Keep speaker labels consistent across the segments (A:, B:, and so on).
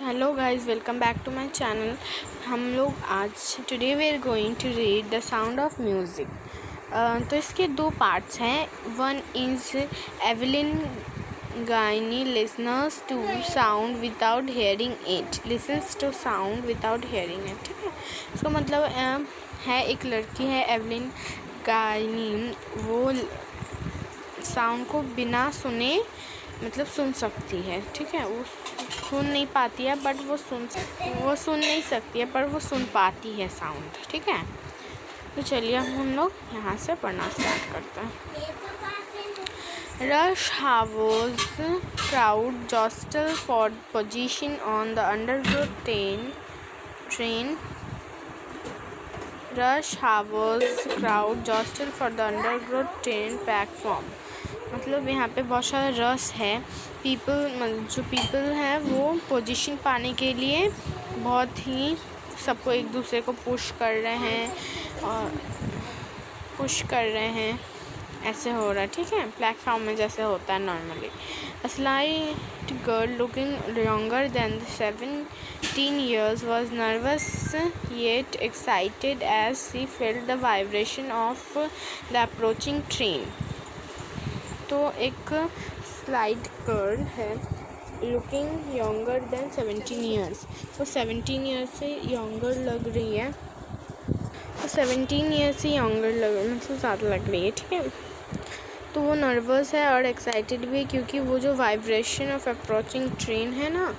A: Hello guys, welcome back to my channel. हम लोग आज today we are going to read the sound of music. तो इसके दो पार्ट्स हैं। One is Evelyn Glennie listeners to sound without hearing it, listens to sound without hearing it. ठीक है, इसका मतलब है एक लड़की है एवलिन गाइनी, वो साउंड को बिना सुने मतलब सुन सकती है। ठीक है, वो सुन नहीं पाती है बट वो सुन नहीं सकती है पर वो सुन पाती है साउंड। ठीक है, तो चलिए हम लोग यहाँ से पढ़ना स्टार्ट करते हैं। Rush hours crowd jostle for position on the underground train. Rush hours crowd jostle for the underground train platform. मतलब यहाँ पे बहुत सारा रश है। जो पीपल है वो पोजीशन पाने के लिए बहुत ही सबको एक दूसरे को पुश कर रहे हैं ऐसे हो रहा है। ठीक है, प्लेटफॉर्म में जैसे होता है normally. A slight girl looking younger than 17 years was nervous yet excited as she felt the vibration of the approaching train. तो एक स्लाइड गर्ल है लुकिंग यंगर देन 17 ईयर्स, वो 17 ईयर्स से यंगर लग रही है। तो 17 ईयर्स से यंगर मतलब ज़्यादा लग रही है। ठीक है, तो वो नर्वस है और एक्साइटेड भी है क्योंकि वो जो वाइब्रेशन ऑफ अप्रोचिंग ट्रेन है ना,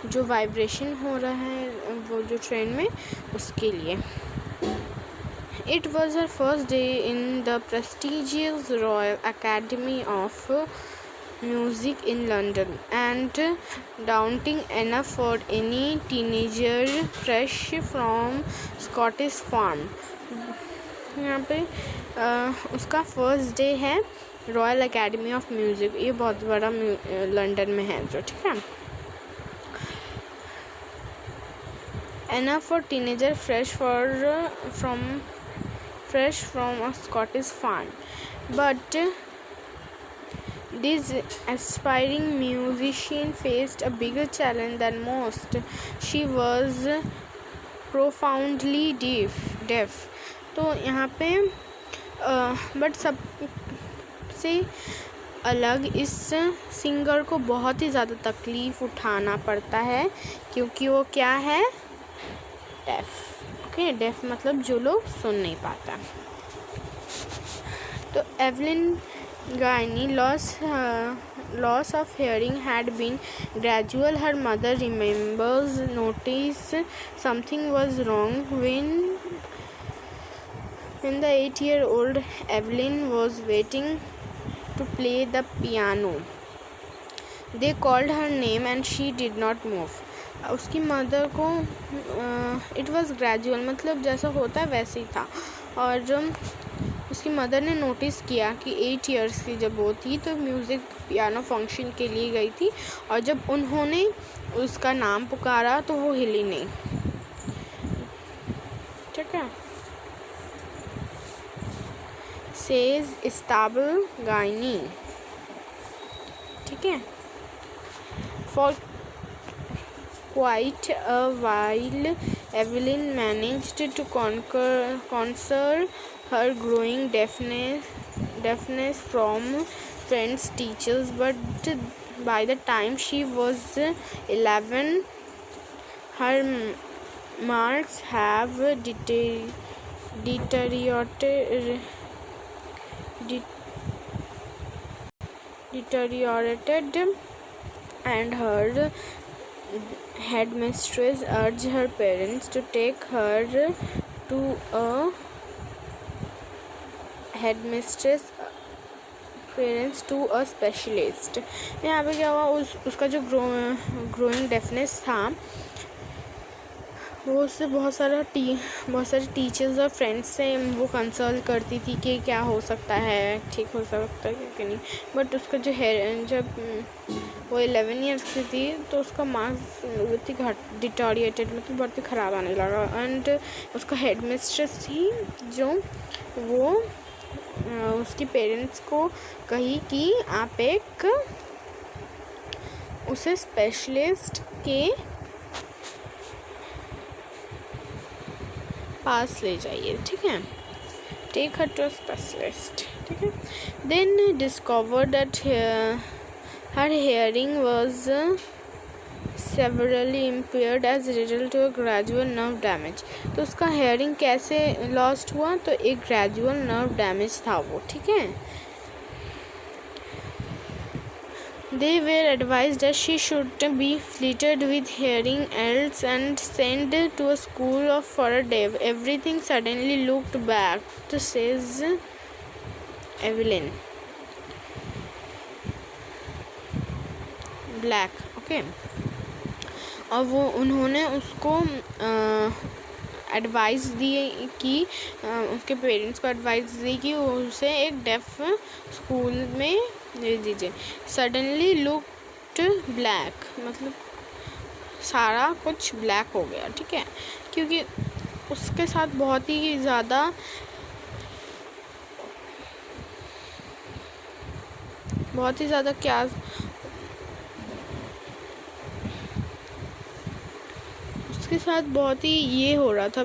A: जो वाइब्रेशन हो रहा है वो जो ट्रेन में, उसके लिए। It was her first day in the prestigious Royal Academy of Music in London, and daunting enough for any teenager fresh from Scottish farm. यहाँ पे उसका फर्स्ट डे है रॉयल एकेडमी ऑफ म्यूज़िक, ये बहुत बड़ा लंदन में है जो। ठीक है, enough for teenager fresh from a Scottish farm. But this aspiring musician faced a bigger challenge than most. She was profoundly deaf. तो यहाँ पे बट सबसे अलग इस सिंगर को बहुत ही ज़्यादा तकलीफ़ उठाना पड़ता है क्योंकि वो क्या है, डेफ। ओके, डेफ मतलब जो लोग सुन नहीं पाता। तो Evelyn gynae loss of hearing had been gradual. Her mother remembers noticed something was wrong when the 8-year-old Evelyn was waiting to play the piano. They called her name and she did not move. उसकी mother को it was gradual मतलब जैसा होता है वैसे ही था, और उसकी मदर ने नोटिस किया कि 8 इयर्स की जब वो थी तो म्यूज़िक पियानो फंक्शन के लिए गई थी, और जब उन्होंने उसका नाम पुकारा तो वो हिली नहीं। ठीक है, सेज इस्ताबल गाइनी। ठीक है, for quite a while Evelyn managed to conceal her growing deafness from friends, teachers, but by the time she was 11 her marks have deteriorated, and her headmistress urged her parents to take her to a specialist. यहाँ पे क्या हुआ, उसका जो growing deafness था वो उससे बहुत सारे टीचर्स और फ्रेंड्स से वो कंसल्ट करती थी कि क्या हो सकता है, ठीक हो सकता है कि नहीं। बट उसका जो जब वो 11 ईयर्स की थी तो उसका मार्क्स बहुत ही डिटोरिएटेड मतलब बहुत ही ख़राब आने लगा। एंड उसका हेड मिस्ट्रेस थी जो वो उसके पेरेंट्स को कही कि आप एक उसे स्पेशलिस्ट के पास ले जाइए, ठीक है, टेक हर टू स्पेशलिस्ट, ठीक है। Then discover that her hearing was severely impaired as a result of gradual nerve damage। तो उसका हेयरिंग कैसे लॉस्ट हुआ, तो एक ग्रेजुअल नर्व डैमेज था वो, ठीक है। They were advised that she should be treated with hearing aids and sent to a school for a day. Everything suddenly looked back, says Evelyn Black, okay। और वो उन्होंने उसको एडवाइस दी कि उसके पेरेंट्स को एडवाइस दी कि उसे एक डेफ स्कूल में दे दीजिए। सडनली लुक्ड ब्लैक, मतलब सारा कुछ ब्लैक हो गया, ठीक है, क्योंकि उसके साथ बहुत ही ज़्यादा क्या उसके साथ बहुत ही ये हो रहा था,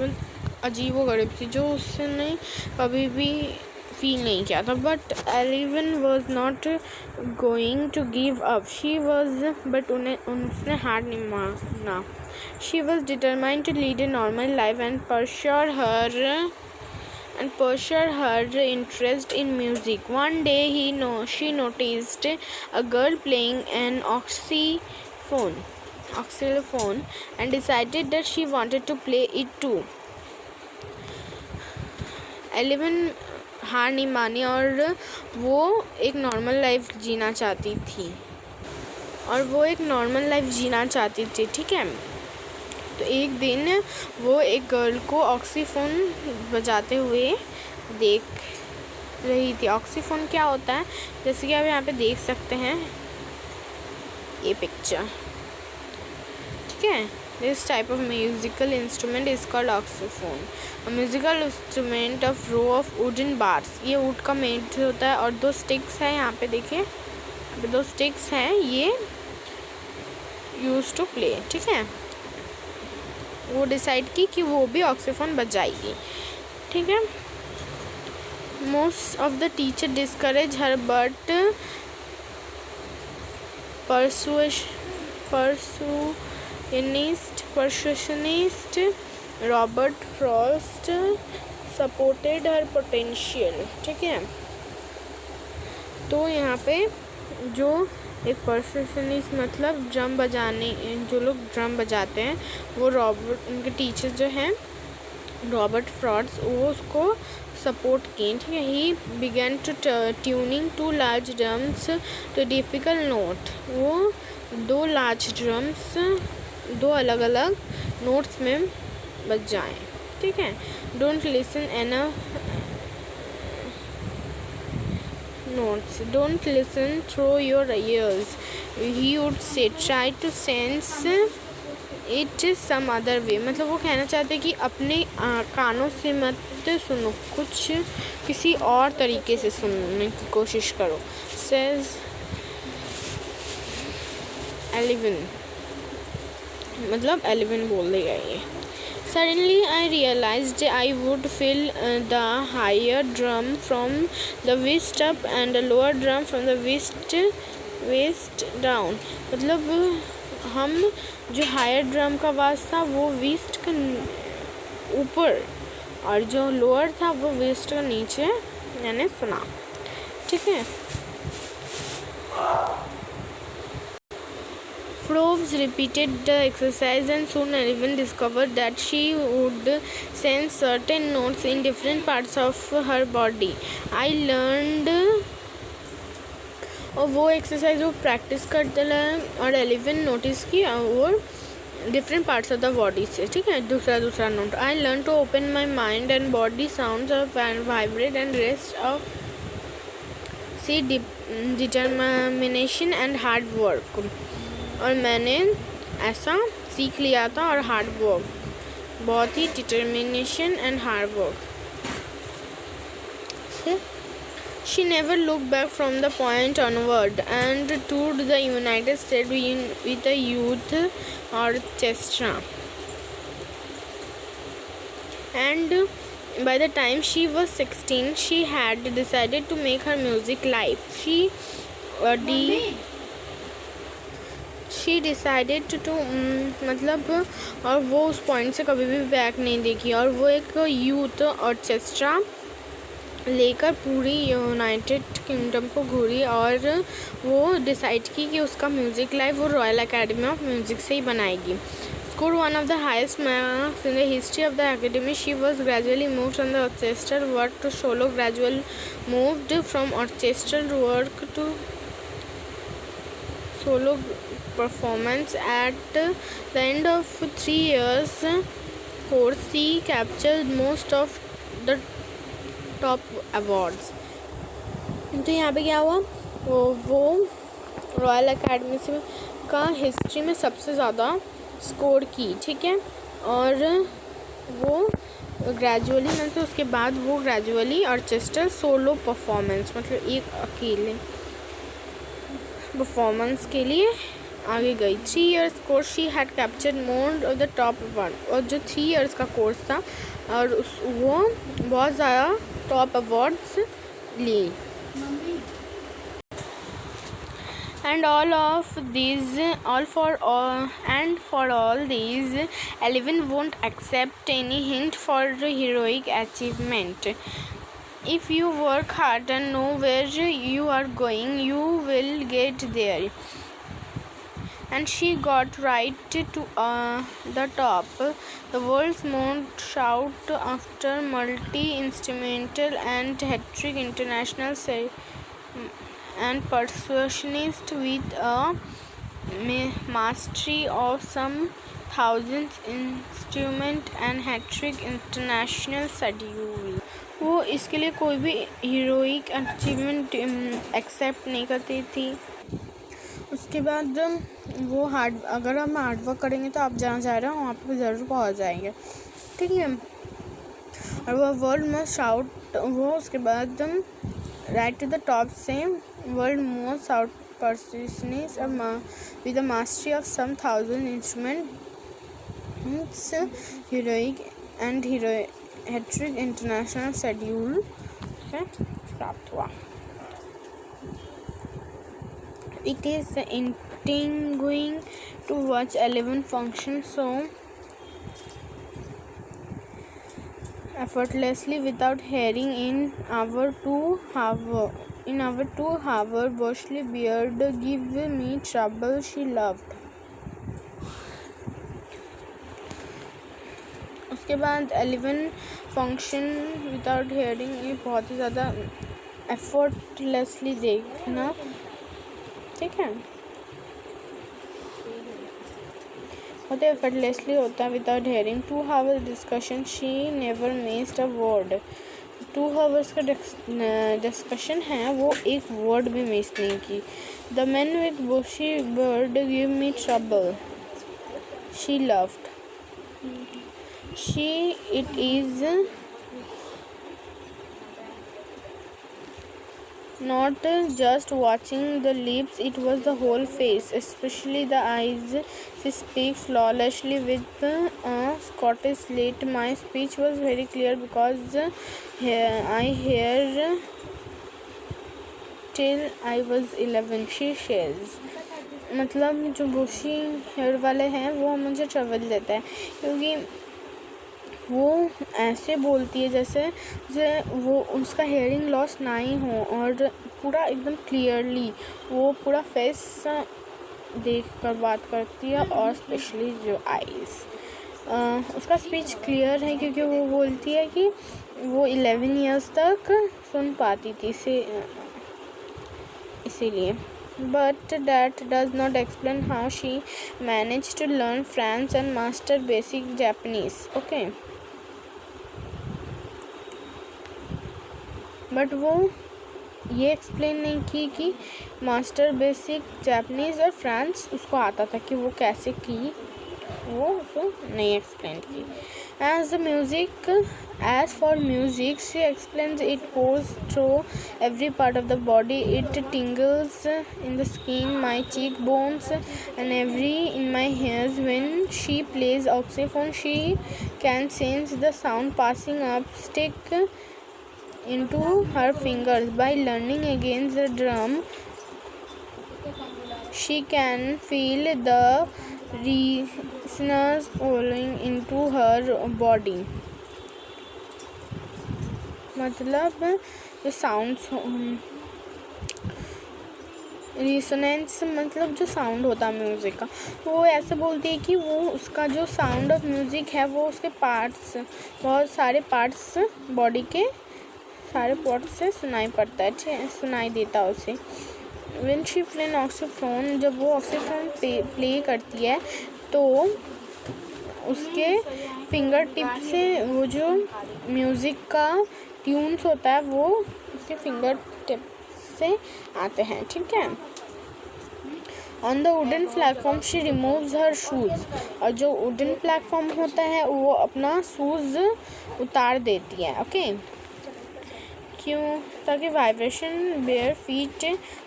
A: अजीबोगरीब सी, जो उसने कभी भी फील नहीं किया था। But Evelyn was not going to give up, she was, but उसने हार नहीं माना। She was determined to lead a normal life and pursue her interest in music. One day she noticed a girl playing an xylophone and decided that she wanted to play it too. 11 हार नहीं मानी और वो एक normal life जीना चाहती थी, ठीक है। तो एक दिन वो एक गर्ल को ऑक्सीफोन बजाते हुए देख रही थी। ऑक्सीफोन क्या होता है, जैसे कि आप यहाँ पे देख सकते हैं ये पिक्चर, ठीक है। This type of musical instrument is called xylophone, musical instrument of row of wooden bars. ये वुड का मेड होता है और 2 स्टिक्स है, यहाँ पे देखिए 2 स्टिक्स हैं, ये यूज टू प्ले, ठीक है। वो डिसाइड की कि वो भी ऑक्सीफोन बजाएगी, ठीक है। Most of the teacher discourage her but percussionist Robert Frost supported her potential, ठीक है। तो यहाँ पे जो एक परफेक्शनिस्ट मतलब ड्रम बजाने, जो लोग ड्रम बजाते हैं वो उनके टीचर जो हैं रॉबर्ट फ्रॉस्ट, वो उसको सपोर्ट किए, ठीक है। She began to tuning 2 large drums to difficult note. वो 2 लार्ज ड्रम्स 2 अलग अलग नोट्स में बजाएं, ठीक है। Don't listen through your ears, he would say, try to sense it some other way। मतलब वो कहना चाहते हैं कि अपने कानों से मत सुनो, कुछ किसी और तरीके से सुनने की कोशिश करो, says 11, मतलब 11 बोल देगा ये। Suddenly I realized I would feel the higher drum from the waist up and the lower drum from the waist down। मतलब हम जो हायर ड्रम का आवाज़ था वो वेस्ट के ऊपर और जो लोअर था वो वेस्ट का नीचे मैंने सुना, ठीक है। Probes repeated the exercise and soon Eleven discovered that she would sense certain notes in different parts of her body. I learned, और वो एक्सरसाइज वो प्रैक्टिस करते रहे और 11 नोटिस की और different parts of the body से, ठीक है, दूसरा note. I learn to open my mind and body sounds of vibrate and rest of see determination and hard work. और मैंने ऐसा सीख लिया था और हार्ड वर्क, बहुत ही determination and hard work. She never looked back from the point onward and toured the United States with a youth orchestra. and by the time she was 16 she had decided to make her music live. She decided to मतलब और वो उस point से कभी भी back नहीं देखी और वो एक यूथ ऑर्केस्ट्रा लेकर पूरी यूनाइटेड किंगडम को घूरी और वो डिसाइड की कि उसका म्यूज़िक लाइव वो रॉयल एकेडमी ऑफ म्यूज़िक से ही बनाएगी. Scored one of the highest marks in the history of the academy, she was gradually moved from the orchestral work to solo. Moved from orchestral work to solo performance. At the end of 3 years course, she captured most of the top awards. तो यहाँ पे क्या हुआ, वो royal academy से का history में सबसे ज़्यादा स्कोर की, ठीक है. और वो ग्रेजुअली मतलब उसके बाद वो ग्रेजुअली ऑर्केस्ट्रल सोलो परफॉर्मेंस मतलब एक अकेले परफॉर्मेंस के लिए आगे गई. 3 years course she had captured more of the top award. और जो 3 years का कोर्स था और वो बहुत ज़्यादा टॉप अवार्ड्स ली. And for all these, Eleven won't accept any hint for heroic achievement. If you work hard and know where you are going, you will get there. And she got right to the top. The world's most sought after multi-instrumental and hat-trick international and percussionist with a mastery of some thousands instrument and hat-trick international schedule. वो इसके लिए कोई भी heroic achievement accept नहीं करती थी. उसके बाद वो अगर हम हार्ड वर्क करेंगे तो आप जहाँ जा रहे हो वहाँ पर ज़रूर पहुँच जाएंगे, ठीक है. और वो वर्ल्ड मोस्ट शाउट वो उसके बाद राइट टू द टॉप से world most shout persistence with the mastery of some thousand instruments heroic and हैट्रिक इंटरनेशनल शेड्यूल से प्राप्त हुआ. It is intriguing to watch 11 function so effortlessly without hearing in our 2-hour Bushy beard give me trouble. She loved. उसके बाद 11 function without hearing ये बहुत ही ज़्यादा effortlessly देखना, ठीक है. बहुत एफर्टलेसली होता है without hearing. 2 hours discussion she never missed a word. 2 hours का डिस्कशन है वो एक वर्ड भी मिस नहीं की. The man with bushy beard give me trouble. She loved. It is not just watching the lips, it was the whole face, especially the eyes. She speaks flawlessly with a Scottish slant. My speech was very clear because I hear till I was 11, she says. मतलब जो बुशी hair वाले हैं वो मुझे trouble देता है क्योंकि वो ऐसे बोलती है जैसे वो उसका हेयरिंग लॉस ना ही हो और पूरा एकदम क्लियरली वो पूरा फेस देख कर बात करती है. और स्पेशली जो आईज़ उसका स्पीच क्लियर है क्योंकि वो बोलती है कि वो 11 years तक सुन पाती थी इसीलिए. But that does not explain how she managed to learn French and master basic Japanese. Okay. But वो ये एक्सप्लेन नहीं की कि मास्टर बेसिक जापानीज़ और फ्रांस उसको आता था कि वो कैसे की. वो उसको नहीं एक्सप्लेन की. As for music, she explains it goes through every part of the body. It tingles in the skin, my cheekbones, and in my hairs. When she plays saxophone, she can sense the sound passing up stick into her fingers. By learning against the drum, she can feel the resonance flowing into her body. मतलब जो sounds, रिसोनेंस मतलब जो sound होता है music का, वो ऐसे बोलती है कि वो उसका जो साउंड ऑफ म्यूज़िक है वो उसके पार्ट्स, बहुत सारे पार्ट्स, बॉडी के सारे पार्ट्स से सुनाई पड़ता है, सुनाई देता है उसे. व्हेन शी प्ले ऑक्सीफोन, जब वो ऑक्सीफोन प्ले करती है तो उसके फिंगर टिप से वो जो म्यूज़िक का ट्यून्स होता है वो उसके फिंगर टिप से आते हैं. ठीक है. On the wooden platform she removes her shoes, और जो वुडन प्लेटफॉर्म होता है वो अपना शूज़ उतार देती है. ओके. क्यों? ताकि वाइब्रेशन बेयर फीट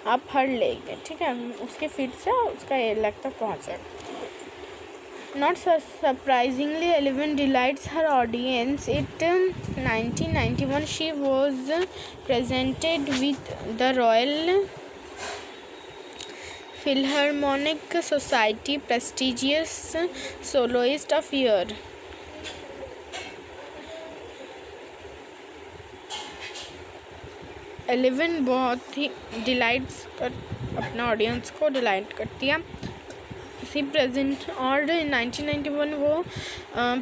A: अप हर लेग. ठीक है. उसके फीट से उसका एयर लेग तक पहुँचे. Not surprisingly, Eleven delights her audience. In 1991, she was presented with the Royal Philharmonic Society prestigious Soloist of Year. Eleven बहुत ही अपना ऑडियंस को डिलाइट करती है. इसी प्रेजेंट, और 1991 वो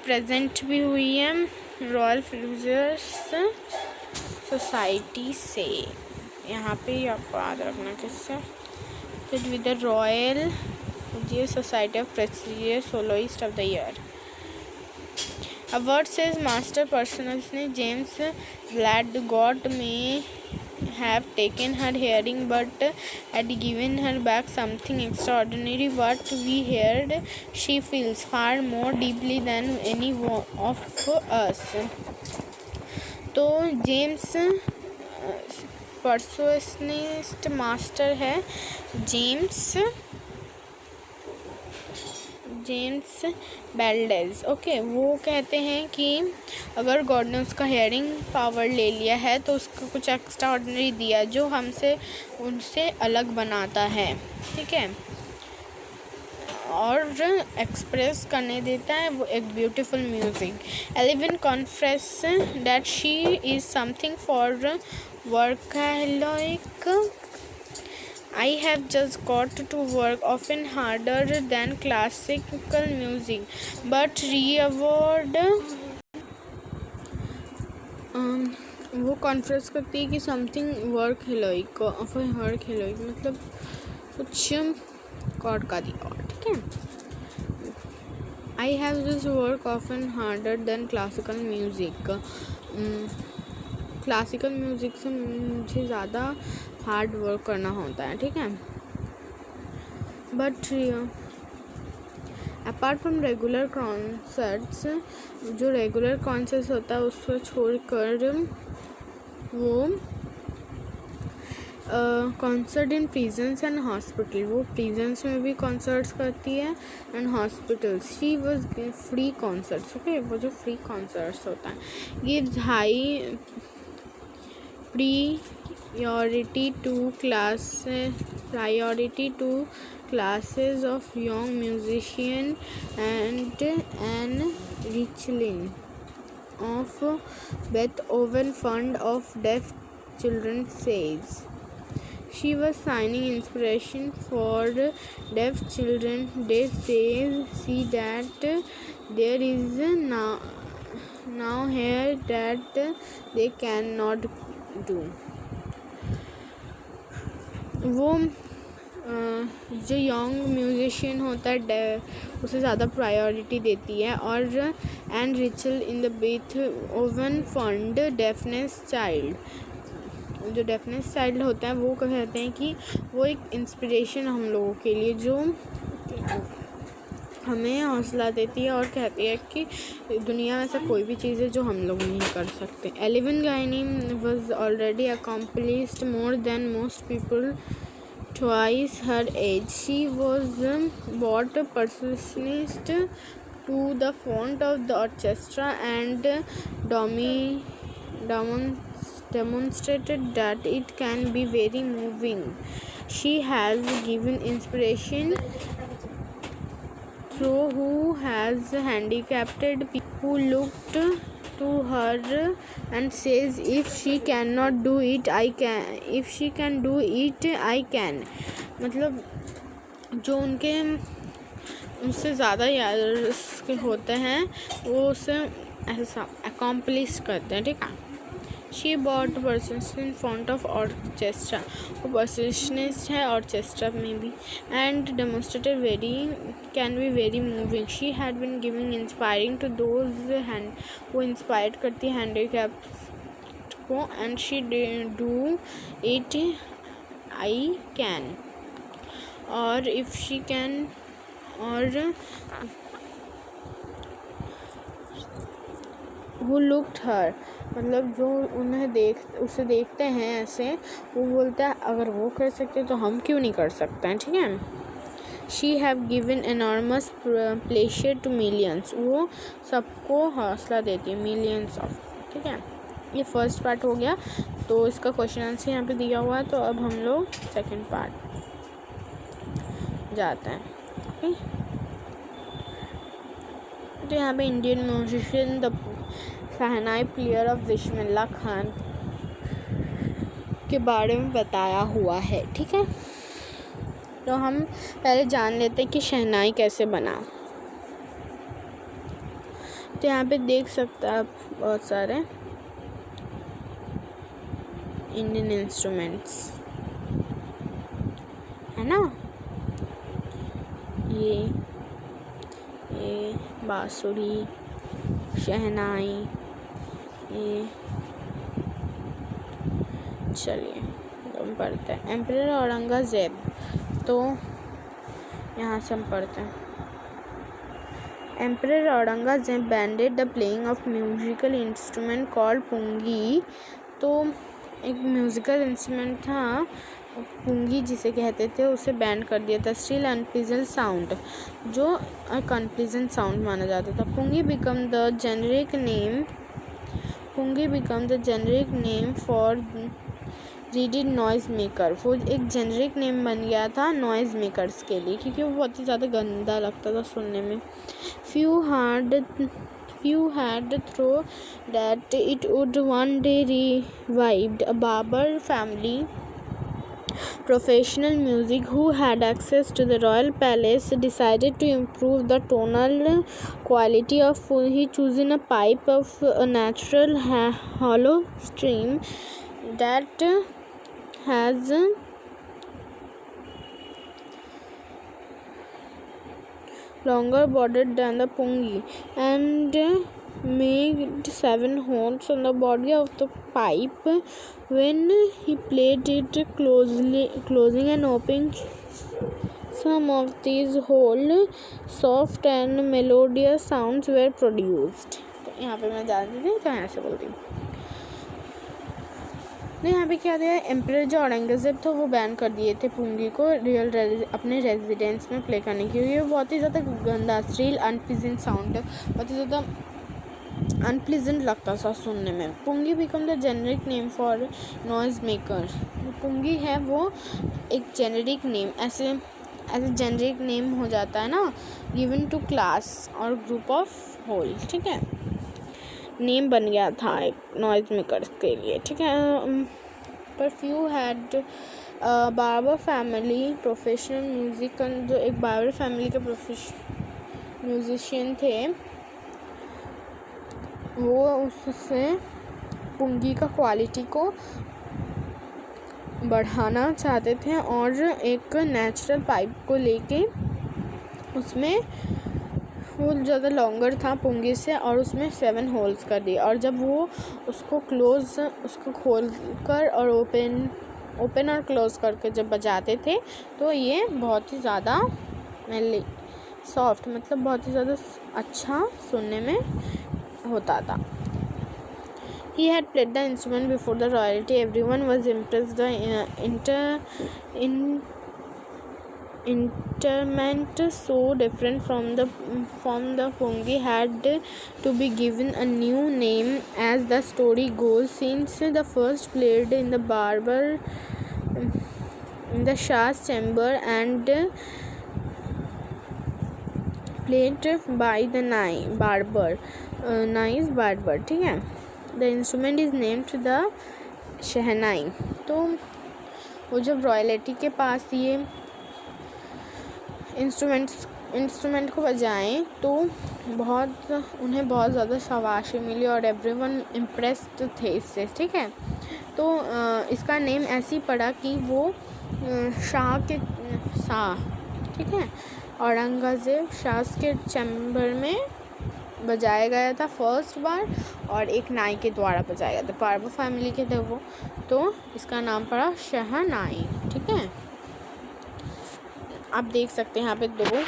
A: प्रेजेंट भी हुई है रॉयल फिल्म सोसाइटी से. यहाँ पे आपको याद रखना किससे, with the royal society of prestigious soloist of the year. Award says master personals ने जेम्स ब्लैड गॉट में have taken her hearing but had given her back something extraordinary. What we heard, she feels far more deeply than any of us. तो James पर्सुएशनिस्ट master है, James बेल्डेज. Okay. वो कहते हैं कि अगर God ने उसका हेयरिंग पावर ले लिया है तो उसको कुछ एक्स्ट्रा ऑर्डिनरी दिया जो हमसे उनसे अलग बनाता है. ठीक है. और एक्सप्रेस करने देता है वो एक beautiful music. Evelyn confess that she is something for workaholic. I have just got to work often harder than classical music, but reward. वो कॉन्फ्रेंस करती है कि समथिंग वर्क हेलोइक, वर्क हेलोइक मतलब कुछ गॉड का दिया. और ठीक है. I have just work often harder than classical music. Classical music से मुझे ज़्यादा हार्ड वर्क करना होता है. ठीक है. But apart from regular concerts, जो रेगुलर कॉन्सर्ट्स होता है उसको छोड़कर वो concert in prisons and hospital, वो प्रिजन्स में भी कॉन्सर्ट्स करती है and hospitals. She was free concerts. Okay. वो जो फ्री कॉन्सर्ट्स होता है gives high priority to classes of young musicians and an enriching of Beethoven Fund of Deaf Children says. She was signing inspiration for deaf children. They see that there is now here that they cannot do. वो जो young musician होता है उसे ज़्यादा priority देती है. और and Rachel in the Beethoven fund deafness child, जो डेफनेस चाइल्ड होता है वो कहते हैं कि वो एक इंस्पिरेशन हम लोगों के लिए, जो हमें हौसला देती है और कहती है कि दुनिया में ऐसा कोई भी चीज़ है जो हम लोग नहीं कर सकते। Evelyn Glennie was already accomplished more than most people twice her age. She was brought percussionist to the front of the orchestra and demonstrated that it can be very moving. She has given inspiration through who has handicapped people who looked to her and says, if she cannot do it I can, if she can do it I can। मतलब जो उनके उनसे ज़्यादा यार होते हैं वो उसे ऐसा अकम्पलिश करते हैं, ठीक है। She but persist in front of orchestra, वो परसिस्टनिस्ट है ऑर्केस्ट्रा में भी, and demonstrated very can be very moving. She had been giving inspiring to those hand, वो इंस्पायर करती है हैंडीकैप्ड को, and she do it I can, और if she can, और who looked her, मतलब जो उन्हें उसे देखते हैं ऐसे, वो बोलता है अगर वो कर सकते तो हम क्यों नहीं कर सकते हैं, ठीक है। She have given enormous pleasure to millions, वो सबको हौसला देती है, मिलियंस ऑफ, ठीक है। ये फर्स्ट पार्ट हो गया, तो इसका क्वेश्चन आंसर यहाँ पे दिया हुआ है। तो अब हम लोग सेकंड पार्ट जाते हैं, ओके। तो यहाँ पे Indian musician the shehnai player of Bismillah Khan के बारे में बताया हुआ है, ठीक है। तो हम पहले जान लेते हैं कि शहनाई कैसे बना। तो यहाँ पे देख सकते हैं आप बहुत सारे इंडियन इंस्ट्रूमेंट्स है ना, ये बांसुरी, शहनाई, ये चलिए हम पढ़ते हैं। एम्परर औरंगज़ेब, तो यहाँ से हम पढ़ते हैं। Emperor Aurangzeb banned the playing of musical instrument called pungi, तो एक म्यूज़िकल इंस्ट्रूमेंट था पुंगी जिसे कहते थे, उसे बैंड कर दिया था। स्टिल अनप्लीजेंट साउंड, जो एक अनप्लीजेंट साउंड माना जाता था। Pungi become the generic name for reeded noise maker, वो एक जेनरिक नेम बन गया था नॉइज़ मेकर्स के लिए, क्योंकि वो बहुत ही ज़्यादा गंदा लगता था सुनने में। few had thought that it would one day revive a Babar family professional music who had access to the royal palace decided to improve the tonal quality of he choosing a pipe of a natural hollow stream that has longer border than the pungi and made 7 holes on the body of the pipe. When he played it closing and opening some of these holes, soft and melodious sounds were produced. तो यहाँ पे मैं जानती थी तो यहाँ से बोलती हूँ। तो यहाँ पे क्या दिया, एम्परर जो औरंगज़ेब था वो बैन कर दिए थे पुंगी को अपने रेजिडेंस में प्ले करने की। ये बहुत ही ज़्यादा गंदा स्टिल अनप्लीजेंट साउंड है, बहुत ही ज़्यादा अनप्लीजेंट लगता था सुनने में। Pungi become the generic name for noise maker, पुंगी है वो एक जेनरिक नेम, ऐसे जेनरिक नेम हो जाता है ना, गिवन टू क्लास और ग्रुप ऑफ होल, ठीक है, नेम बन गया था एक नॉइज़ मेकर के लिए, ठीक है। पर few had barber family professional musical, जो एक बाबर फैमिली के म्यूजिशियन थे, वो उससे पुंगी का क्वालिटी को बढ़ाना चाहते थे और एक नेचुरल पाइप को लेके उसमें वो ज़्यादा लॉन्गर था पुंगी से और उसमें 7 होल्स कर दिए, और जब वो उसको खोल कर और ओपन और क्लोज़ करके जब बजाते थे तो ये बहुत ही ज़्यादा सॉफ्ट मतलब बहुत ही ज़्यादा अच्छा सुनने में होता था. He had played the instrument before the royalty. Everyone was impressed. The instrument, so different from the conga, had to be given a new name. As the story goes, since the first played in the Shah's chamber and played by the barber. ठीक है. The instrument is named the शहनाई. तो वो जब royalty के पास ये instrument को बजाएं तो उन्हें बहुत ज़्यादा शाबाशी मिली और एवरीवन इम्प्रेस्ड थे इससे. ठीक है. तो इसका नेम ऐसे ही पड़ा कि वो ठीक है, औरंगज़ेब शाह के चैम्बर में बजाया गया था फर्स्ट बार और एक नाई के द्वारा बजाया गया था. पार्बो फैमिली के थे वो, तो इसका नाम पड़ा शहनाई. ठीक है. आप देख सकते हैं यहाँ पे 2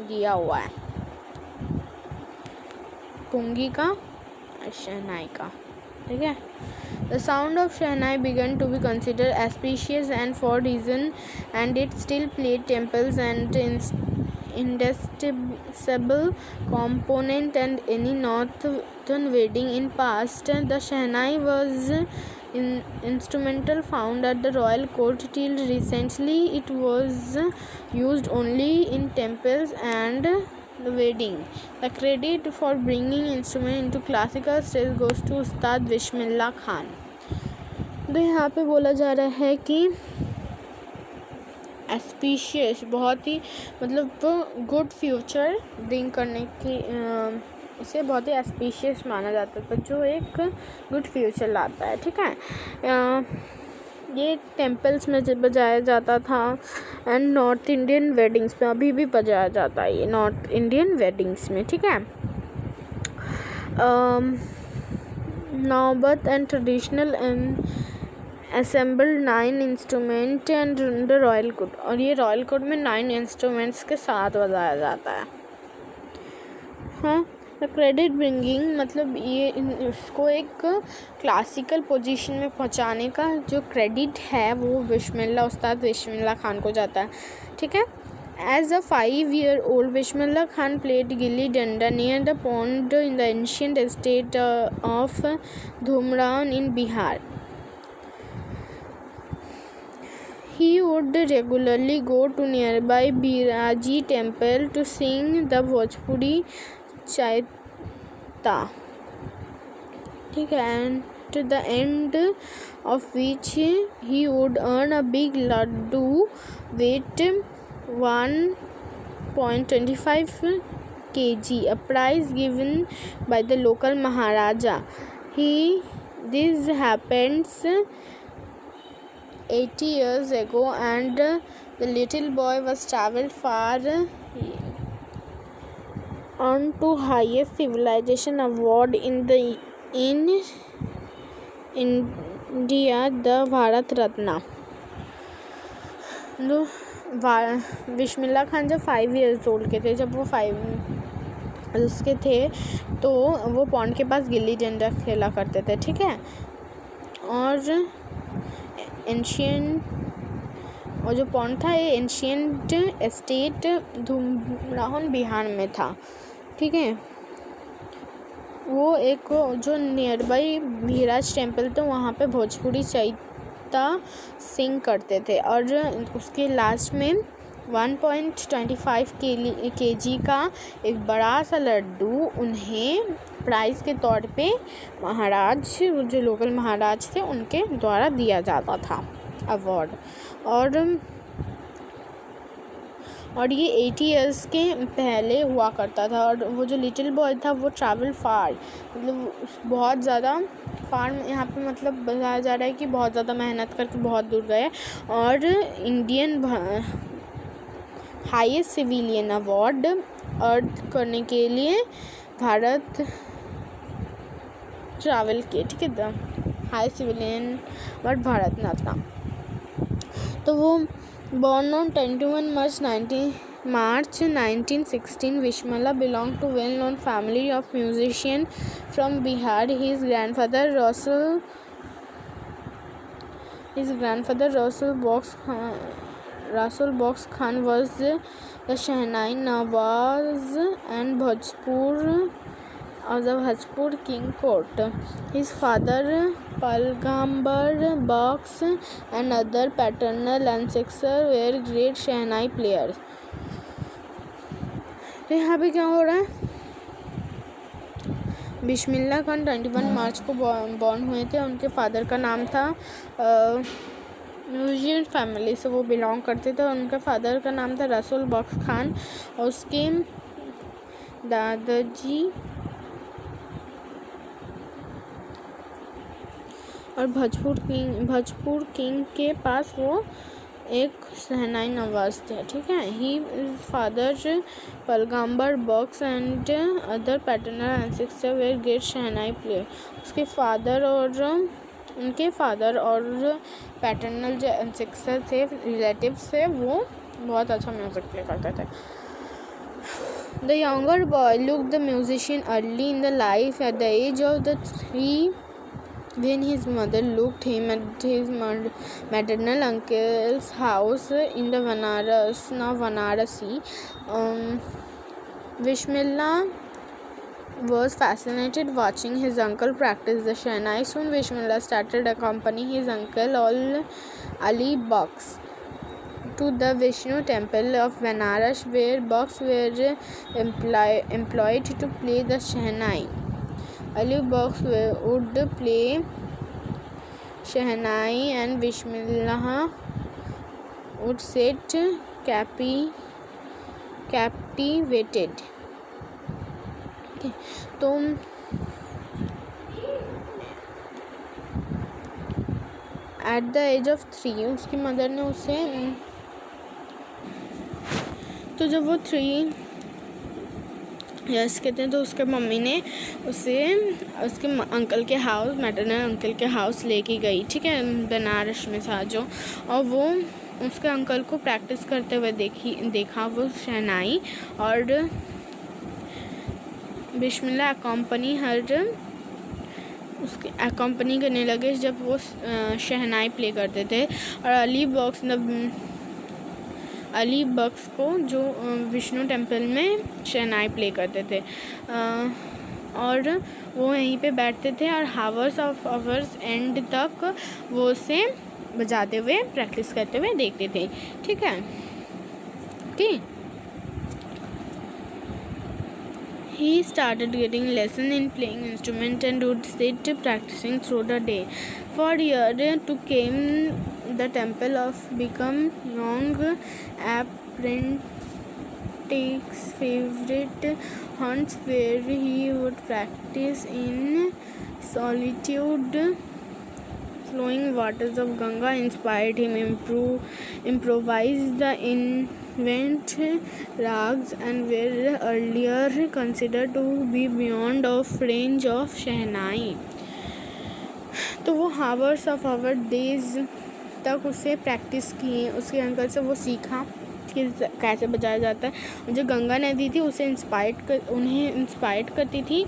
A: दिया हुआ है, पुंगी का और शहनाई का. ठीक है. The sound of Shehnai began to be considered auspicious and for reason, and it still played temples and indispensable component and any northern wedding in past. The Shehnai was instrumental found at the royal court till recently. It was used only in temples and the wedding. The credit for bringing instrument into classical stage goes to उस्ताद बिस्मिल्लाह खान. तो यहाँ पे बोला जा रहा है कि एस्पीशियस बहुत ही मतलब गुड फ्यूचर ब्रिंग करने की इसे बहुत ही एस्पीशियस माना जाता था, जो एक गुड फ्यूचर लाता है. ठीक है. ये टेम्पल्स में जब बजाया जाता था एंड नॉर्थ इंडियन वेडिंग्स में अभी भी बजाया जाता है ये नॉर्थ इंडियन वेडिंग्स में. ठीक है. नौबत and traditional and assembled 9 instrument and the royal court. और ये रॉयल कोर्ट में 9 इंस्ट्रूमेंट्स के साथ बजाया जाता है. हाँ. द क्रेडिट ब्रिंगिंग मतलब ये इसको एक क्लासिकल पोजीशन में पहुंचाने का जो क्रेडिट है वो उस्ताद बिस्मिल्लाह खान को जाता है. ठीक है. As a 5-year-old, Bismillah Khan played gilli danda near the pond in the ancient estate of Dhumran in Bihar. He would regularly go to nearby Biraji temple to sing the Bhojpuri Chaita. And to the end of which he would earn a big laddu weight 1.25 kg, a prize given by the local Maharaja. This happens 80 years ago, and the little boy was traveled far on to highest civilization award in India, the Bharat Ratna. Bismillah Khan जब 5 years old के थे, जब वो 5 उसके थे तो वो pond के पास गिल्ली डंडा खेला करते थे. ठीक है. और और जो पॉन्ड था ये एंशियंट एस्टेट धूमराहन बिहार में था. ठीक है. वो एक जो नियर बाई भीराज टेम्पल तो वहाँ पे भोजपुरी चैता सिंग करते थे. और उसके लास्ट में 1.25 kg का एक बड़ा सा लड्डू उन्हें प्राइज़ के तौर पे महाराज, जो लोकल महाराज थे, उनके द्वारा दिया जाता था अवार्ड. और ये 80 years के पहले हुआ करता था. और वो जो लिटिल बॉय था वो ट्रैवल फार, मतलब बहुत ज़्यादा फार यहाँ पे मतलब बताया जा रहा है कि बहुत ज़्यादा मेहनत करके बहुत दूर गए और इंडियन हाईएस्ट सिविलियन अवार्ड अर्थ करने के लिए भारत ट्रैवल किए. ठीक है. The highest civilian award Bharat Ratna. तो वो born on 21 March 19 March 1916, Vishmala belonged to well-known family of musicians from Bihar. His grandfather Rasul Box Khan was the Shehnai Nawaz and Bhojpur of the Bhojpur king court. His father Palgambar Box and other paternal ancestors were great Shehnai players. तो यहाँ पे क्या हो रहा है, बिस्मिल्लाह खान 21 मार्च को born हुए थे. उनके फादर का नाम था म्यूजियन फैमिली से वो बिलोंग करते थे. उनके फादर का नाम था रसूल बख्श खान और उसके दादाजी और भोजपुर किंग के पास वो एक शहनाई नवाज थे. ठीक है. He father Paigambar Bux and other paternal ancestor were great shehnai player. उसके फादर और उनके फादर और पैटर्नल जो एंसेस्टर थे, रिलेटिव्स थे, वो बहुत अच्छा म्यूज़िक प्ले करते थे. The younger boy look the musician early in the life at the age of the 3 when his mother looked him at his maternal uncle's house in the Varanasi. Vishmilla was fascinated watching his uncle practice the Shehnai. Soon Vishmilla started accompanying his uncle Ali Box to the Vishnu temple of Banaras, where Box were employed to play the Shehnai. Ali Box would play Shehnai and Vishmillah would sit captivated. Okay. तो at the age of 3 उसकी mother ने उसे, तो जब वो 3 yes कहते हैं, तो उसके मम्मी ने उसे उसके अंकल के हाउस, मैटरनल अंकल के हाउस लेके गई. ठीक है. बनारस में था जो, और वो उसके अंकल को प्रैक्टिस करते हुए देखा वो शहनाई. और बिस्मिल्लाह अकम्पनी उसके अकम्पनी करने लगे जब वो शहनाई प्ले करते थे. और अली बख्श को जो विष्णु टेम्पल में शहनाई प्ले करते थे, और वो यहीं पे बैठते थे और आवर्स एंड तक वो उसे बजाते हुए प्रैक्टिस करते हुए देखते थे. ठीक है. Okay. He started getting lessons in playing instrument and would sit practicing through the day. For years to came the temple of become young apprentice's favorite haunts, where he would practice in solitude. Flowing waters of Ganga inspired him improvise the invent rags and were earlier considered to be beyond of range of Shehnai. तो वो hours of our days तक उसे practice किए. उसके uncle से वो सीखा कि कैसे बजाया जाता है. जो गंगा नदी थी उसे उन्हें इंस्पायर्ड करती थी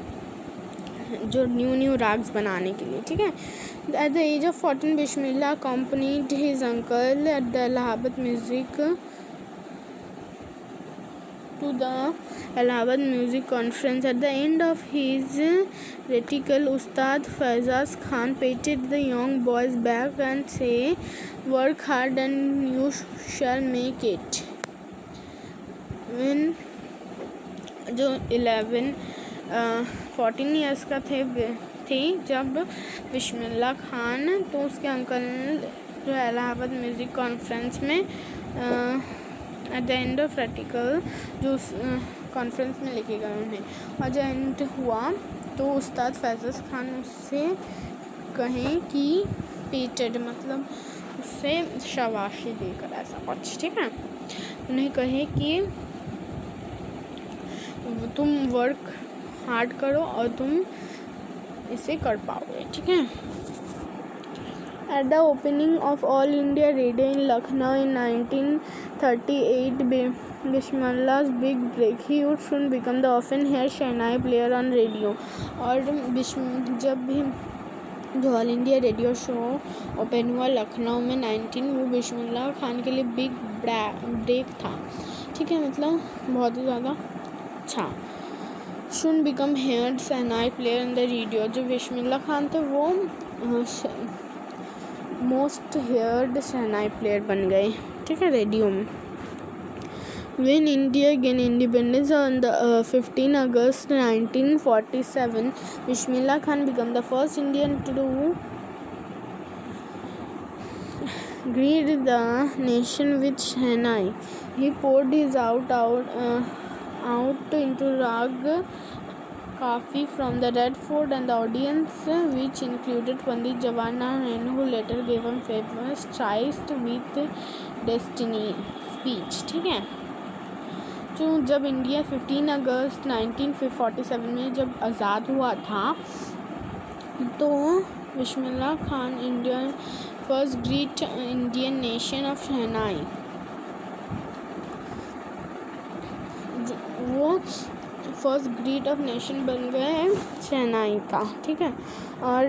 A: जो न्यू राग्स बनाने के लिए. ठीक है. At the age of 14, Bismillah accompanied his uncle at the Allahabad Music Conference. At the end of his recital, Ustad Faizaz Khan patted the young boy's back and said, "Work hard and you shall make it." When जो 14 years का थे जब बिस्मिल्लाह खान, तो उसके uncle जो Allahabad music conference में at the end of reticle जो conference में लेके गए उन्हें. और जब एंड हुआ तो उस्ताद फैज़ल खान उससे कहें कि पेटेड मतलब उससे शाबाशी देकर ऐसा कुछ. ठीक है. उन्हें कहे कि तुम वर्क हार्ड करो और तुम इसे कर पाओगे. ठीक है. At the opening of All India Radio in Lucknow in 1938, बिस्मिल्लाह's big break. He would soon become the often heard shehnai player on radio. और जब भी जो all India radio show open हुआ लखनऊ में 19, वो बिस्मिल्लाह खान के लिए बिग ब्रेक था, ठीक है, मतलब बहुत ही ज़्यादा अच्छा. Soon become heard shehnai player on the radio. जो बिस्मिल्लाह खान थे वो मोस्ट हेयर्ड शहनाई प्लेयर बन गए, ठीक है, रेडियो में. When India gained independence on the 15 August 1947, Bismillah Khan became the first Indian to greet the nation with Shehnai. He poured his out into Rag Kafi from the Red Fort, and the audience, which included Pandit Jawaharlal Nehru, who later gave him famous Tryst with Destiny speech, ठीक है. तो जब India 15 अगस्त 1947 में जब आज़ाद हुआ था, तो Bismillah Khan Indian first great Indian nation of shehnai, वो फर्स्ट ग्रेट ऑफ नेशन बन गए शहनाई का, ठीक है. और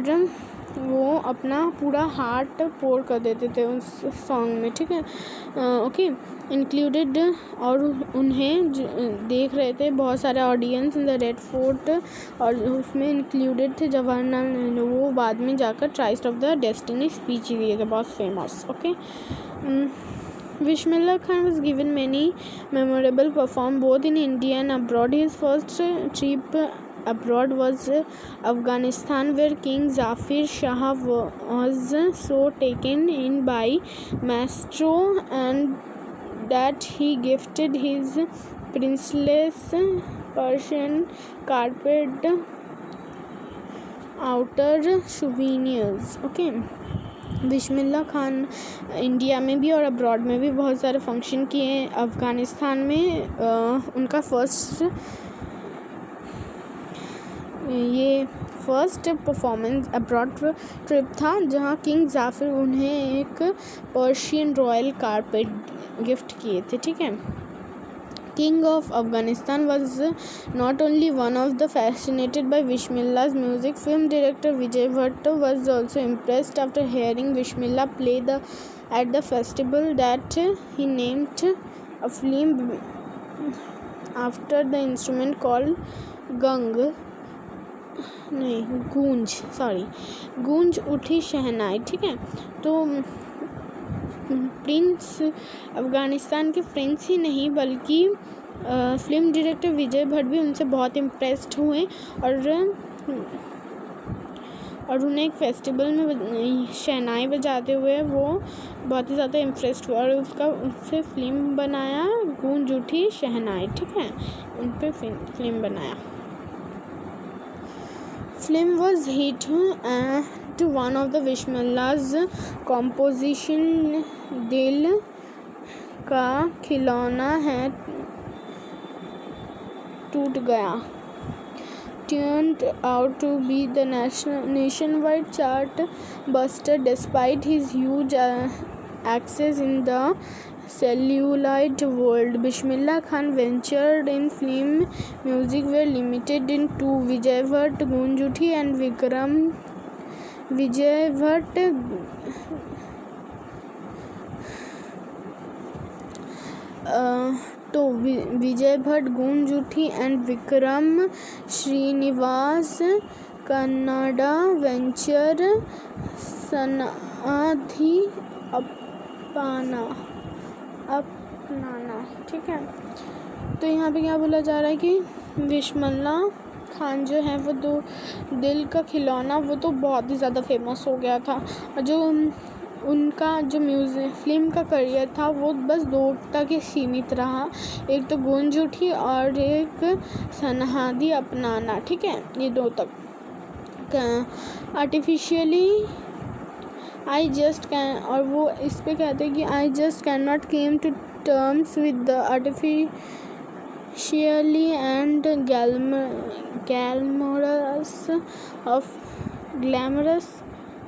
A: वो अपना पूरा हार्ट पोर कर देते थे उस सॉन्ग में, ठीक है, ओके, इंक्लूडेड. और उन्हें देख रहे थे बहुत सारे audience in the red fort, और उसमें इंक्लूडेड थे जवाहरलाल नेहरू. वो बाद में जाकर tryst of the destiny speech दिए थे, बहुत famous, okay. Bismillah Khan was given many memorable perform both in India and abroad. His first trip abroad was Afghanistan, where King Zafir Shah was so taken in by Maestro and that he gifted his priceless Persian carpet outer souvenirs, okay. Bismillah Khan India में भी और abroad में भी बहुत सारे function किए. अफ़गानिस्तान में उनका फर्स्ट परफॉर्मेंस अब्रॉड ट्रिप था, जहां किंग जाफर उन्हें एक पर्शियन रॉयल कारपेट गिफ्ट किए थे, ठीक है. King of Afghanistan was not only one of the fascinated by Bismillah's music. Film director Vijay Bhatt was also impressed after hearing Bismillah play at the festival that he named a film after the instrument called गूंज उठी शहनाई, ठीक है. तो Prince Afghanistan के Prince ही नहीं बल्कि film director विजय भट्ट भी उनसे बहुत इम्प्रेस्ड हुए, और उन्हें एक फेस्टिवल में शहनाई बजाते हुए वो बहुत ही ज़्यादा इम्प्रेस्ड हुआ, और उससे फिल्म बनाया गूंज उठी शहनाई, ठीक है, उन पर फिल्म बनाया. Film was hit to one of the Bismillah's composition दिल का खिलौना है टूट गया turned out to be the nationwide chart buster despite his huge access in the celluloid world. Bismillah Khan ventured in film music were limited in two, Vijay Bhatt गूंज उठी and विजय भट्ट विजय भट्ट गूंज उठी एंड विक्रम श्रीनिवास कन्नड़ा वेंचर सनाधि अपनाना, ठीक है. तो यहाँ पे क्या बोला जा रहा है कि बिस्मिल्लाह खान जो है वो दिल का खिलौना वो तो बहुत ही ज़्यादा फेमस हो गया था, और जो उनका जो म्यूज़िक फिल्म का करियर था वो बस 2 तक ही सीमित रहा, एक तो गूंज उठी और एक सनहादी अपनाना, ठीक है, ये 2 तक. आर्टिफिशियली आई जस्ट कैन, और वो इस पे कहते हैं कि I just can not came to terms with the artificially and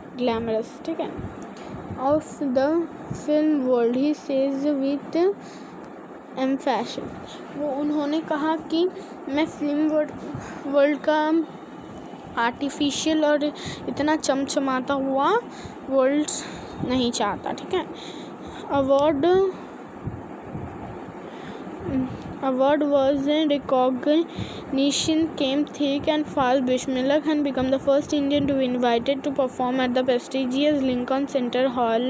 A: glamorous, ठीक है, of the film world, he says with emphasis. वो उन्होंने कहा कि मैं फिल्म वर्ल्ड का आर्टिफिशियल और इतना चमचमाता हुआ वर्ल्ड नहीं चाहता, ठीक है। Award was a recognition came thick and fast. Bismillah Khan became the first Indian to be invited to perform at the prestigious Lincoln Center Hall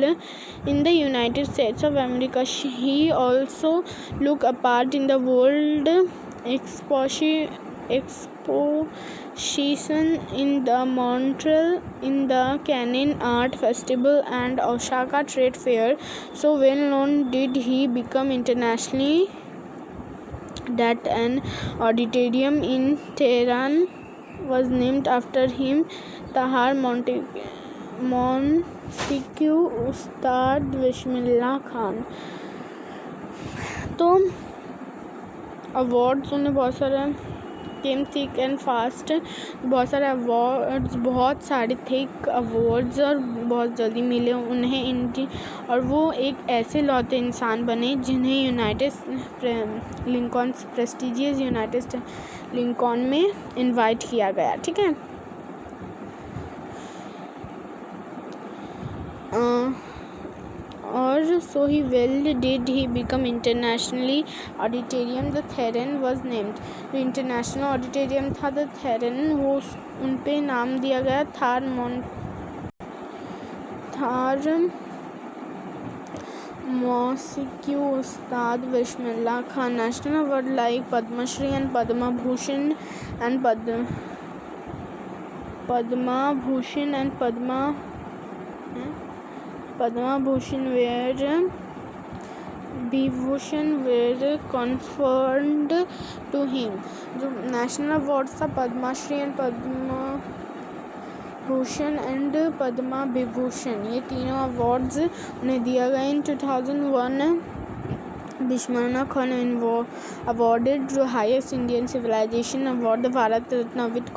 A: in the United States of America. He also looked a part in the World Exposition in the Montreal, in the Cannes Art Festival and Osaka Trade Fair. So well known did he become internationally that an auditorium in Tehran was named after him. Tahar Montefiore उस्ताद बिस्मिल्लाह खान। तो awards उन्हें बहुत सारे केम thick and fast, बहुत सारे awards, बहुत सारे thick awards और बहुत जल्दी मिले उन्हें इनकी, और वो एक ऐसे लौते इंसान बने जिन्हें प्रेस्टिजियस यूनाइटेड लिंकॉन में इनवाइट किया गया, ठीक है। और so he well did he become internationally auditorium the Theron was named। जो इंटरनेशनल ऑडिटोरियम था द थेरन, वो उन पे नाम दिया गया थार मौसिक्यू Ustad Bismillah Khan. National award like Padmashri and Padma Bhushan and Padma Bhushan were conferred to him। जो नेशनल अवार्ड्स था पद्मश्री एंड पद्मा भूषण एंड पद्मा विभूषण, ये तीनों अवार्ड्स उन्हें दिया गया। इन 2001 Bismillah Khan awarded the highest Indian civilization award, the Bharat Ratna, with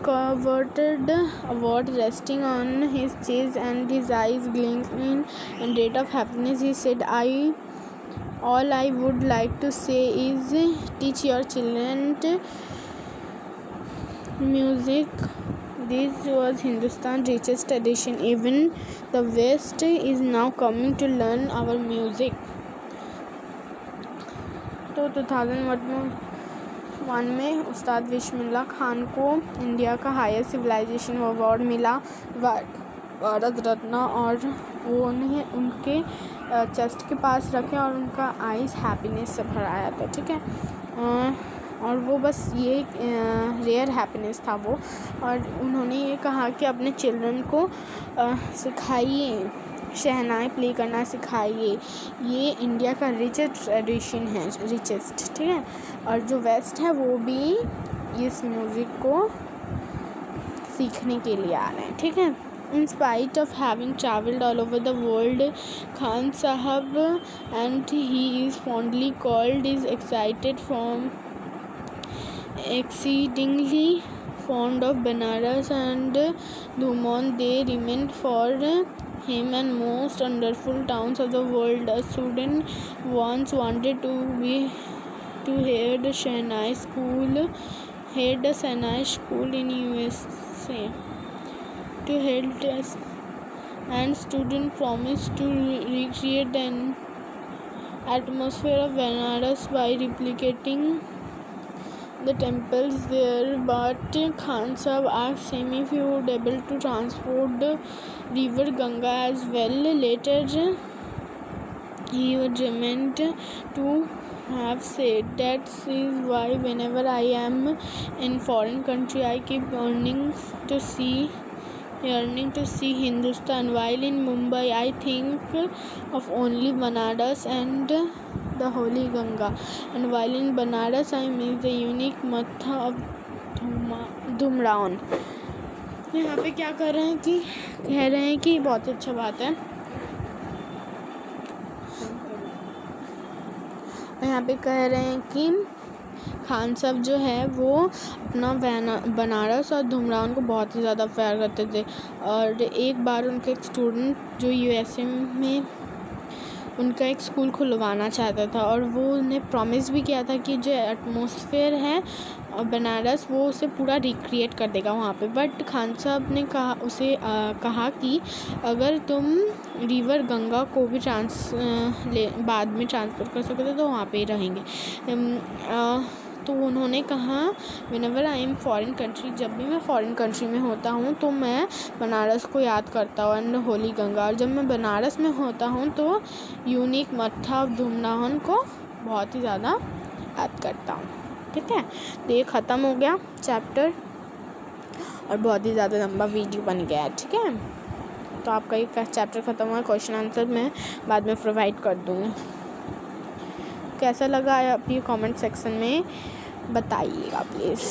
A: coveted award resting on his chest and his eyes gleaming in rate of happiness. He said, all I would like to say is teach your children music. This was Hindustan's richest tradition. Even the West is now coming to learn our music। तो 2001 में उस्ताद बिस्मिल्लाह खान को India का highest civilisation award मिला, भारत रत्न, और वो उन्हें उनके chest के पास रखे और उनका आइज़ हैप्पीनेस से भराया था, ठीक है। और वो बस ये रेयर हैप्पीनेस था वो, और उन्होंने ये कहा कि अपने चिल्ड्रन को सिखाइए, शहनाई प्ले करना सिखाइए, ये इंडिया का रिचेस्ट ट्रेडिशन है, रिचेस्ट, ठीक है। और जो वेस्ट है वो भी इस म्यूज़िक को सीखने के लिए आ रहे हैं, ठीक है। In spite of having travelled all over the world, Khan Sahab, and he is fondly called, is exceedingly fond of Banaras and Dhumon. They remain for him and most wonderful towns of the world. A student once wanted to head a Shehnai school in USA. To help us, and student promised to recreate an atmosphere of Banaras by replicating the temples there, but Khan Sahab asked him if he would able to transport the river Ganga as well. Later he would remained to have said, that is why whenever I am in foreign country I keep yearning to see Hindustan. While in Mumbai I think of only Banaras and the holy Ganga, and while in Banaras I miss the unique matha of Dhumraon। यहाँ पे क्या कह रहे हैं कि बहुत अच्छा बात है। यहाँ पे कह रहे हैं कि खान साहब जो है वो अपना बनारस और धुमरान को बहुत ही ज़्यादा प्यार करते थे। और एक बार उनके एक स्टूडेंट जो USA में उनका एक स्कूल खुलवाना चाहता था और वो उन्हें प्रॉमिस भी किया था कि जो एटमॉस्फेयर है बनारस वो उसे पूरा रिक्रिएट कर देगा वहाँ पे। बट खान साहब ने कहा कि अगर तुम रिवर गंगा को भी बाद में ट्रांसफ़र कर सकते तो वहाँ पे ही रहेंगे। तो उन्होंने कहा whenever I am foreign country, जब भी मैं फ़ॉरेन कंट्री में होता हूँ तो मैं बनारस को याद करता हूँ एंड होली गंगा, और जब मैं बनारस में होता हूँ तो यूनिक मत्था धूमनाहन को बहुत ही ज़्यादा याद करता हूँ। ठीक है, तो ये ख़त्म हो गया चैप्टर और बहुत ही ज़्यादा लंबा वीडियो बन गया है। ठीक है, तो आपका एक चैप्टर ख़त्म हुआ, क्वेश्चन आंसर मैं बाद में प्रोवाइड कर दूँगी। कैसा लगा आप ये कमेंट सेक्शन में बताइएगा प्लीज़।